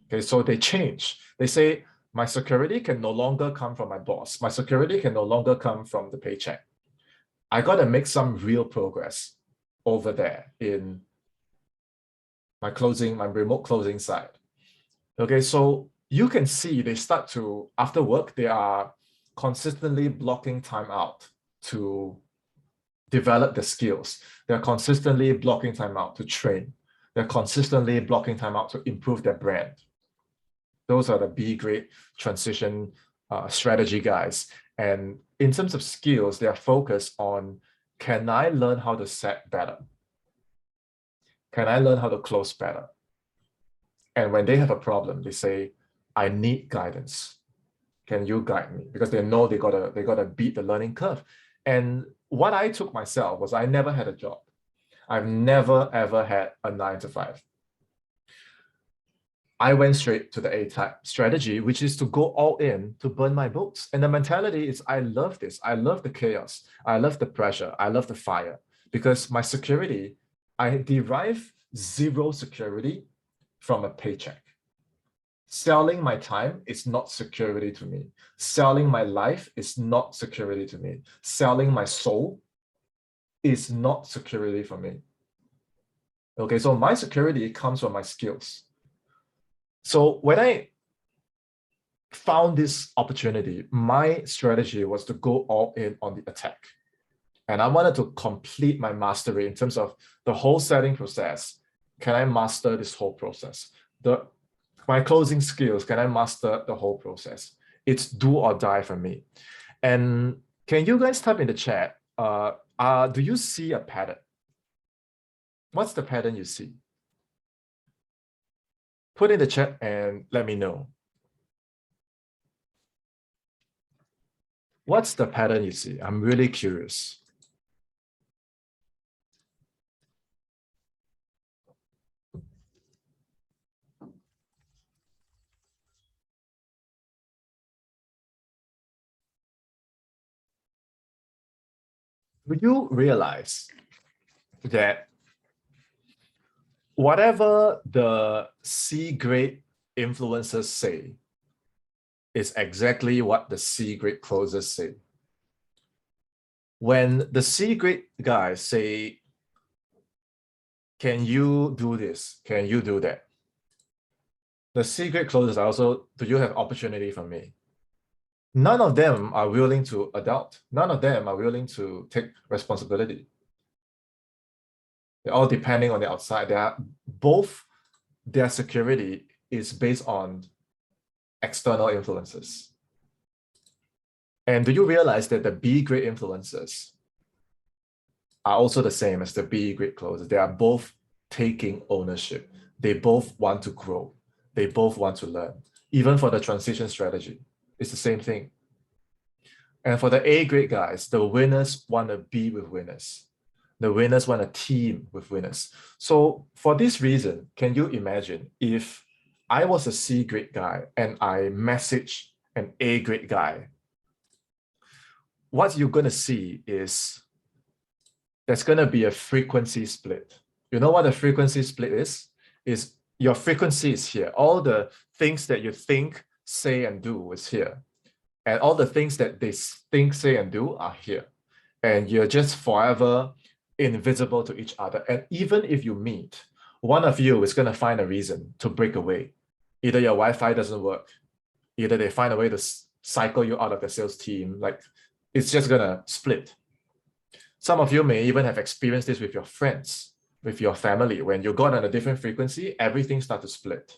Okay. So they change. They say, my security can no longer come from my boss. My security can no longer come from the paycheck. I got to make some real progress over there in my remote closing side. Okay, so you can see they start to, after work, they are consistently blocking time out to develop the skills. They're consistently blocking time out to train. They're consistently blocking time out to improve their brand. Those are the B grade transition strategy guys. And in terms of skills, they are focused on, can I learn how to set better? Can I learn how to close better? And when they have a problem, they say, I need guidance. Can you guide me? Because they know they gotta beat the learning curve. And what I took myself was I never had a job. I've never ever had a 9 to 5. I went straight to the A-type strategy, which is to go all in to burn my books. And the mentality is, I love this. I love the chaos. I love the pressure. I love the fire. Because my security, I derive zero security from a paycheck. Selling my time is not security to me. Selling my life is not security to me. Selling my soul is not security for me. Okay, so my security comes from my skills. So when I found this opportunity, my strategy was to go all in on the attack. And I wanted to complete my mastery in terms of the whole setting process. Can I master this whole process? My closing skills, can I master the whole process? It's do or die for me. And can you guys type in the chat, do you see a pattern? What's the pattern you see? Put in the chat and let me know. What's the pattern you see? I'm really curious. Do you realize that whatever the C grade influencers say is exactly what the C grade closers say? When the C grade guys say, can you do this? Can you do that? The C grade closers are also, do you have opportunity from me? None of them are willing to adult. None of them are willing to take responsibility. They're all depending on the outside. Their security is based on external influences. And do you realize that the B grade influencers are also the same as the B grade closers? They are both taking ownership. They both want to grow. They both want to learn. Even for the transition strategy, it's the same thing. And for the A grade guys, the winners want to be with winners. The winners want a team with winners. So for this reason, can you imagine if I was a C grade guy and I message an A grade guy, what you're going to see is there's going to be a frequency split. You know what a frequency split is? Is your frequency is here. All the things that you think, say, and do is here. And all the things that they think, say, and do are here. And you're just forever invisible to each other. And even if you meet, one of you is going to find a reason to break away. Either your Wi-Fi doesn't work. Either they find a way to cycle you out of the sales team. Like, it's just going to split. Some of you may even have experienced this with your friends, with your family. When you got on a different frequency, everything starts to split.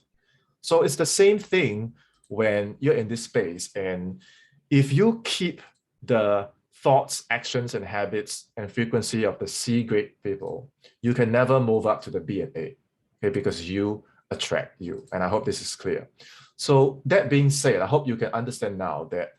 So it's the same thing when you're in this space. And if you keep the thoughts, actions, and habits and frequency of the C grade people, you can never move up to the B and A, okay, because you attract you. And I hope this is clear. So that being said, I hope you can understand now that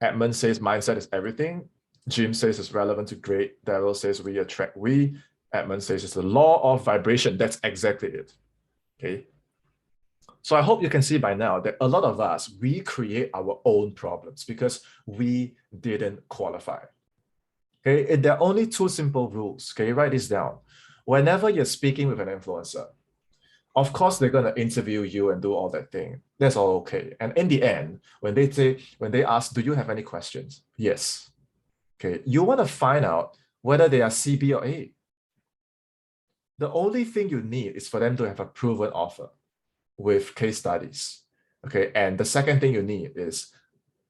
Edmund says mindset is everything. Jim says it's relevant to grade. Daryl says we attract we. Edmund says it's the law of vibration. That's exactly it. Okay. So I hope you can see by now that a lot of us, we create our own problems because we didn't qualify. Okay. There are only two simple rules. Okay. Write this down. Whenever you're speaking with an influencer, of course, they're going to interview you and do all that thing. That's all okay. And in the end, when they ask, do you have any questions? Yes. Okay. You want to find out whether they are C, B, or A. The only thing you need is for them to have a proven offer with case studies. Okay. And the second thing you need is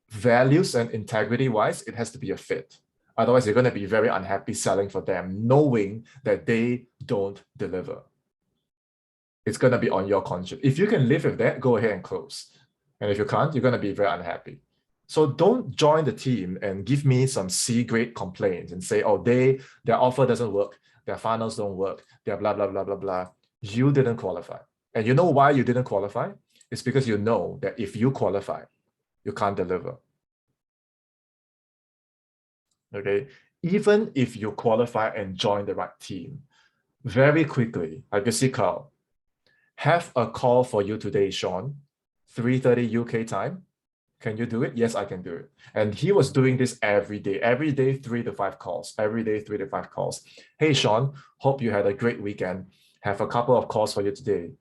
values and integrity wise, it has to be a fit. Otherwise, you're going to be very unhappy selling for them, knowing that they don't deliver. It's going to be on your conscience. If you can live with that, go ahead and close. And if you can't, you're going to be very unhappy. So don't join the team and give me some C-grade complaints and say, oh, their offer doesn't work, their funnels don't work, they're blah, blah, blah, blah, blah. You didn't qualify. And you know why you didn't qualify? It's because you know that if you qualify, you can't deliver. Okay? Even if you qualify and join the right team, very quickly, I can see Carl, have a call for you today, Sean, 3:30 UK time. Can you do it? Yes, I can do it. And he was doing this every day, 3 to 5 calls, every day, 3 to 5 calls. Hey, Sean, hope you had a great weekend. Have a couple of calls for you today.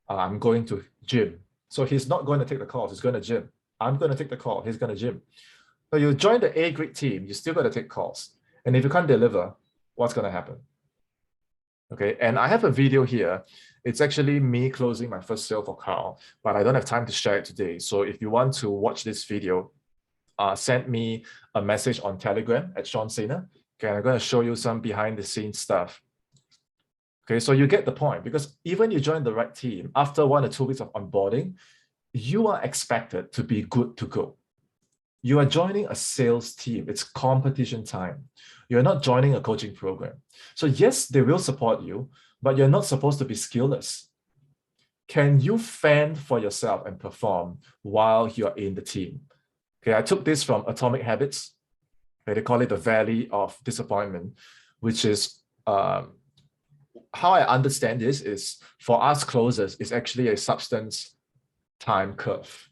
I'm going to gym. So he's not going to take the calls, he's going to gym. I'm going to take the call, he's going to gym. So you join the A grade team, you still got to take calls. And if you can't deliver, what's going to happen? Okay, and I have a video here. It's actually me closing my first sale for Carl, but I don't have time to share it today. So if you want to watch this video, send me a message on Telegram at Sean Sena. Okay, I'm going to show you some behind the scenes stuff. Okay, so you get the point, because even you join the right team, after 1 or 2 weeks of onboarding, you are expected to be good to go. You are joining a sales team. It's competition time. You're not joining a coaching program. So yes, they will support you, but you're not supposed to be skillless. Can you fend for yourself and perform while you're in the team? Okay, I took this from Atomic Habits. They call it the Valley of Disappointment, which is how I understand this is for us closers, it's actually a substance time curve.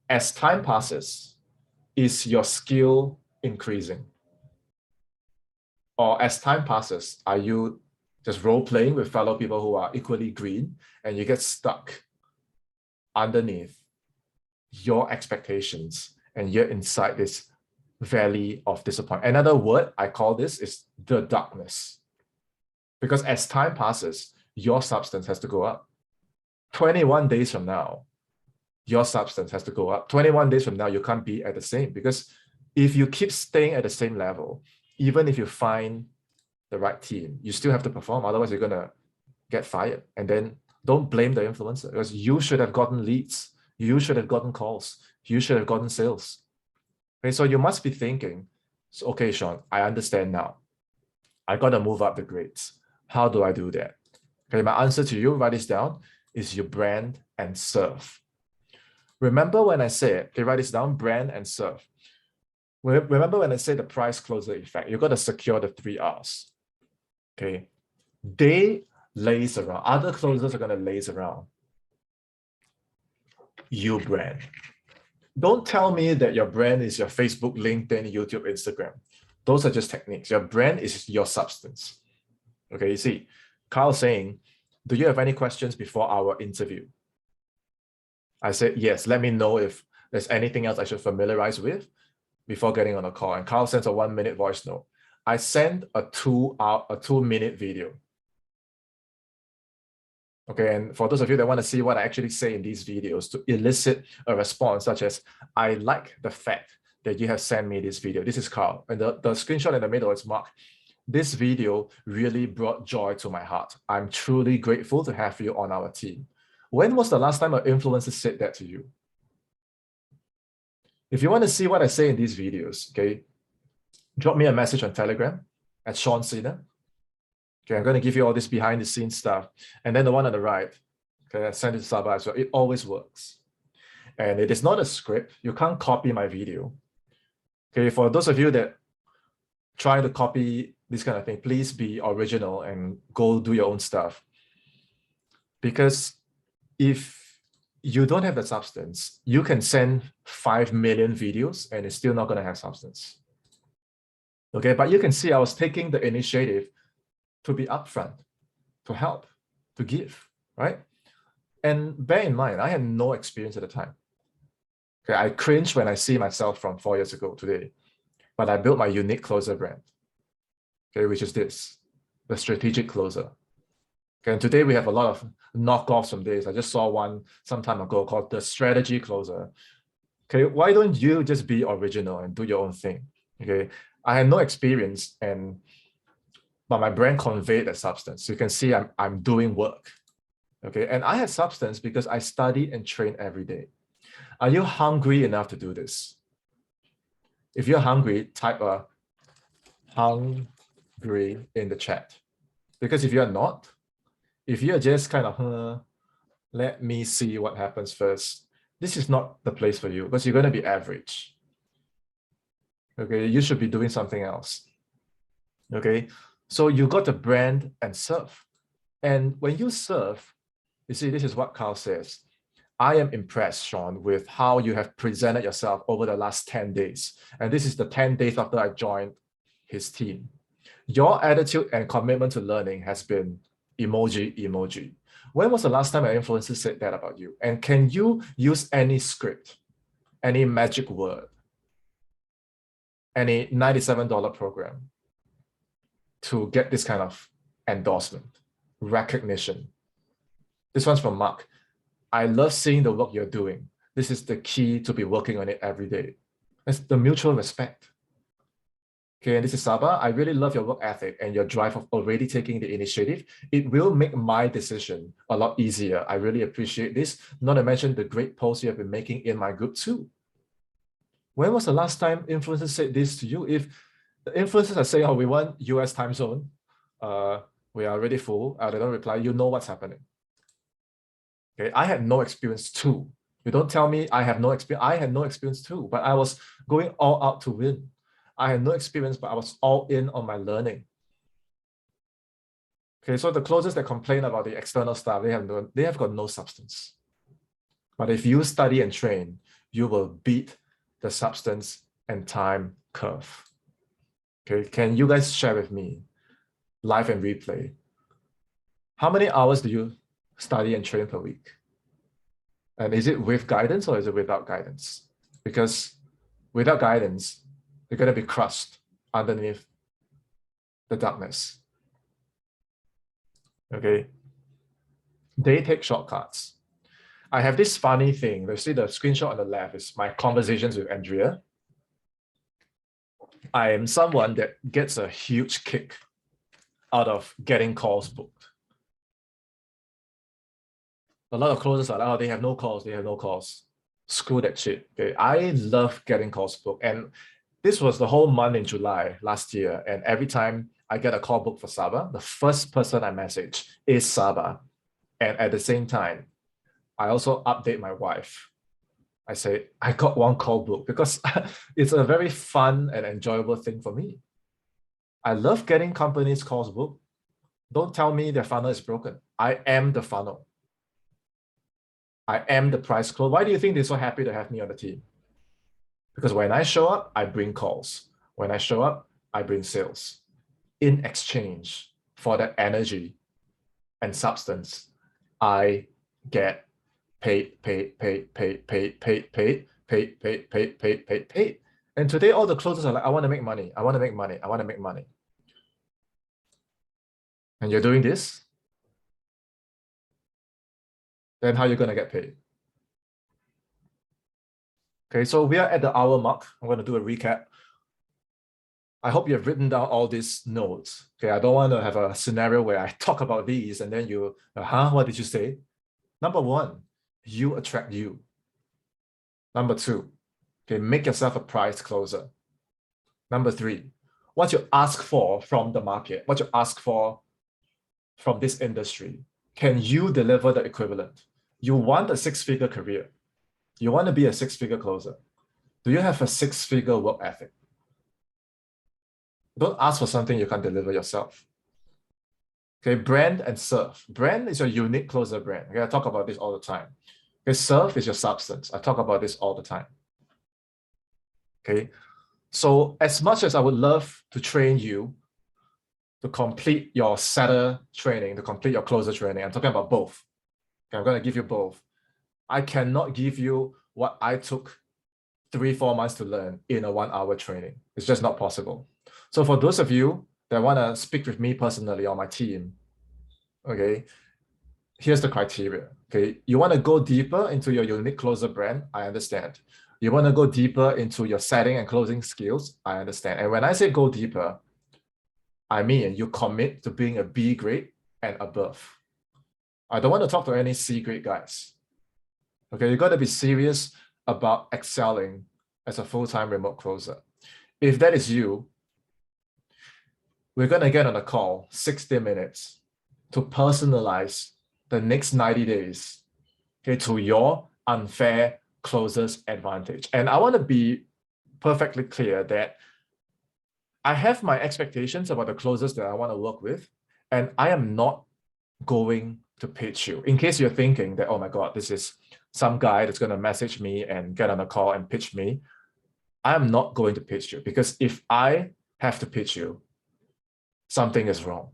As time passes, is your skill increasing? Or as time passes, are you just role-playing with fellow people who are equally green and you get stuck underneath your expectations and you're inside this valley of disappointment? Another word I call this is the darkness. Because as time passes, your substance has to go up. 21 days from now, your substance has to go up. 21 days from now, you can't be at the same, because if you keep staying at the same level, even if you find the right team, you still have to perform. Otherwise, you're going to get fired. And then don't blame the influencer, because you should have gotten leads. You should have gotten calls. You should have gotten sales. Okay, so you must be thinking, so, okay, Sean, I understand now. I got to move up the grades. How do I do that? Okay, my answer to you, write this down, is you brand and serve. Remember when I said, okay, write this down, brand and serve. Remember when I say the price closer effect, you got to secure the 3 R's. Okay, they laze around. Other closers are going to laze around. You brand. Don't tell me that your brand is your Facebook, LinkedIn, YouTube, Instagram. Those are just techniques. Your brand is your substance. Okay, you see, Carl's saying, do you have any questions before our interview? I said, yes, let me know if there's anything else I should familiarize with before getting on a call. And Carl sends a 1-minute voice note. I sent a 2-minute video. Okay, and for those of you that want to see what I actually say in these videos to elicit a response, such as, I like the fact that you have sent me this video. This is Carl. And the screenshot in the middle is Mark. This video really brought joy to my heart. I'm truly grateful to have you on our team. When was the last time an influencer said that to you? If you want to see what I say in these videos, okay, drop me a message on Telegram at Sean Sena. Okay, I'm going to give you all this behind the scenes stuff. And then the one on the right, okay, I send it to Sabah as well. It always works. And it is not a script. You can't copy my video. Okay, for those of you that try to copy this kind of thing, please be original and go do your own stuff. Because if you don't have the substance, you can send 5 million videos and it's still not going to have substance. Okay, but you can see I was taking the initiative to be upfront, to help, to give, right? And bear in mind, I had no experience at the time. Okay, I cringe when I see myself from 4 years ago today, but I built my unique closer brand, okay, which is this, the strategic closer. Okay, and today we have a lot of knockoffs from this. I just saw one some time ago called the strategy closer. Okay, why don't you just be original and do your own thing? Okay, I had no experience, but my brand conveyed that substance. You can see I'm doing work. Okay, and I had substance because I study and train every day. Are you hungry enough to do this? If you're hungry, type a hungry in the chat. Because if you're not, if you're just kind of, let me see what happens first, this is not the place for you because you're going to be average. Okay, you should be doing something else. Okay, so you got to brand and serve. And when you serve, you see, this is what Carl says. I am impressed, Sean, with how you have presented yourself over the last 10 days. And this is the 10 days after I joined his team. Your attitude and commitment to learning has been emoji, emoji. When was the last time an influencer said that about you? And can you use any script, any magic word, any $97 program to get this kind of endorsement, recognition? This one's from Mark. I love seeing the work you're doing. This is the key to be working on it every day. It's the mutual respect. Okay, and this is Saba. I really love your work ethic and your drive of already taking the initiative. It will make my decision a lot easier. I really appreciate this. Not to mention the great posts you have been making in my group too. When was the last time influencers said this to you? If the influencers are saying, oh, we want US time zone, we are already full, they don't reply, you know what's happening. Okay, I had no experience too. You don't tell me I have no experience. I had no experience too, but I was going all out to win. I had no experience, but I was all in on my learning. Okay, so the closers that complain about the external stuff, they have got no substance. But if you study and train, you will beat the substance and time curve. Okay, can you guys share with me, live and replay, how many hours do you study and train per week? And is it with guidance or is it without guidance? Because without guidance, you're going to be crushed underneath the darkness. Okay. They take shortcuts. I have this funny thing. You see the screenshot on the left is my conversations with Andrea. I am someone that gets a huge kick out of getting calls booked. A lot of closers are like, oh, they have no calls, they have no calls. Screw that shit. Okay, I love getting calls booked. And this was the whole month in July last year. And every time I get a call booked for Saba, the first person I message is Saba. And at the same time, I also update my wife. I say, I got one call booked because it's a very fun and enjoyable thing for me. I love getting companies calls booked. Don't tell me their funnel is broken. I am the funnel. I am the price close. Why do you think they're so happy to have me on the team? Because when I show up, I bring calls. When I show up, I bring sales. In exchange for that energy and substance, I get paid. And today, all the closers are like, I want to make money. I want to make money. I want to make money. And you're doing this? Then how are you going to get paid? Okay, so we are at the hour mark. I'm going to do a recap. I hope you have written down all these notes. Okay, I don't want to have a scenario where I talk about these and then you, what did you say? Number one, you attract you. Number two, okay, make yourself a price closer. Number three, what you ask for from the market, what you ask for from this industry, can you deliver the equivalent? You want a six-figure career. You want to be a six-figure closer. Do you have a six-figure work ethic? Don't ask for something you can't deliver yourself. Okay, brand and serve. Brand is your unique closer brand. Okay, I talk about this all the time. Okay, serve is your substance. I talk about this all the time. Okay, so as much as I would love to train you to complete your setter training, to complete your closer training, I'm talking about both. Okay, I'm going to give you both. I cannot give you what I took 3-4 months to learn in a 1-hour training. It's just not possible. So for those of you that want to speak with me personally on my team, okay, here's the criteria. Okay, you want to go deeper into your unique closer brand, I understand. You want to go deeper into your setting and closing skills, I understand. And when I say go deeper, I mean you commit to being a B grade and above. I don't want to talk to any C grade guys. Okay, you got to be serious about excelling as a full-time remote closer. If that is you, we're going to get on a call 60 minutes to personalize the next 90 days, okay, to your unfair closer's advantage. And I want to be perfectly clear that I have my expectations about the closers that I want to work with, and I am not going to pitch you. In case you're thinking that, oh my God, this is some guy that's going to message me and get on a call and pitch me, I'm not going to pitch you, because if I have to pitch you, something is wrong.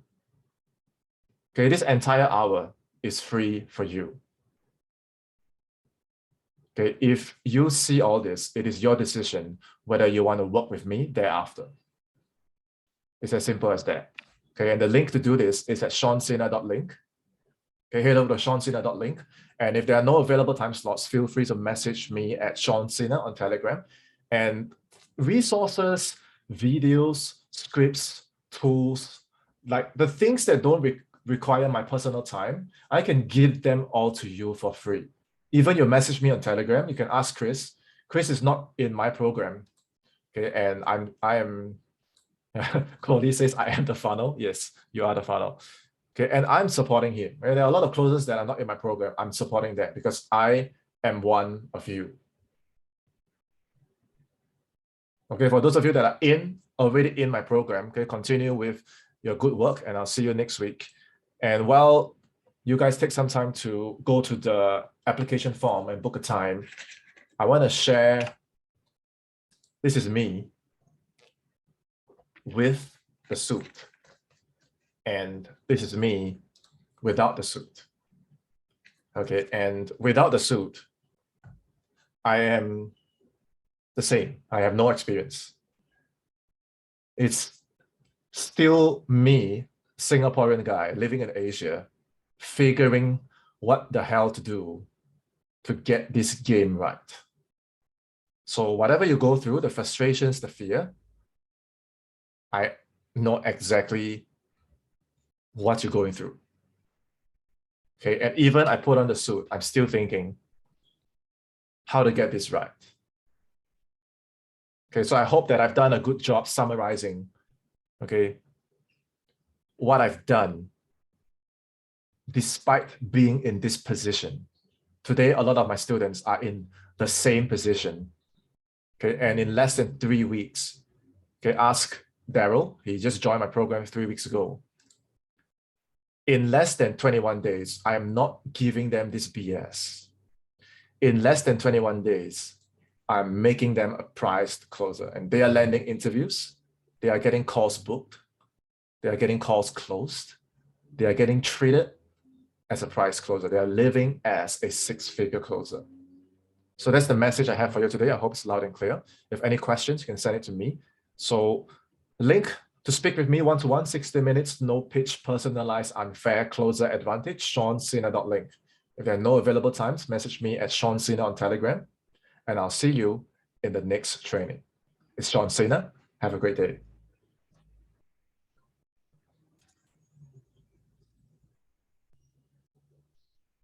Okay, this entire hour is free for you. Okay, if you see all this, it is your decision whether you want to work with me thereafter. It's as simple as that. Okay, and the link to do this is at seansena.link. Okay, head over to seansena.link. And if there are no available time slots, feel free to message me at Sena on Telegram. And resources, videos, scripts, tools, like the things that don't require my personal time, I can give them all to you for free. Even you message me on Telegram, you can ask Chris. Chris is not in my program. Okay, and I am Claudie says I am the funnel. Yes, you are the funnel. Okay, and I'm supporting him. And there are a lot of closers that are not in my program. I'm supporting that because I am one of you. Okay, for those of you that are already in my program, okay, continue with your good work, and I'll see you next week. And while you guys take some time to go to the application form and book a time, I want to share, this is me with the suit. And this is me without the suit. Okay, and without the suit, I am the same. I have no experience. It's still me, Singaporean guy living in Asia, figuring what the hell to do to get this game right. So whatever you go through, the frustrations, the fear, I know exactly what you're going through. Okay, and even I put on the suit, I'm still thinking how to get this right. Okay, so I hope that I've done a good job summarizing, okay, what I've done despite being in this position. Today, a lot of my students are in the same position. Okay, and in less than 3 weeks, okay, ask Daryl, he just joined my program 3 weeks ago. In less than 21 days, I am not giving them this BS. In less than 21 days, I'm making them a priced closer, and they are landing interviews. They are getting calls booked. They are getting calls closed. They are getting treated as a price closer. They are living as a 6-figure closer. So that's the message I have for you today. I hope it's loud and clear. If any questions, you can send it to me. So link to speak with me one-to-one, 60 minutes, no pitch, personalized, unfair closer advantage, seansena.link. If there are no available times, message me at Sena on Telegram, and I'll see you in the next training. It's Sena. Have a great day.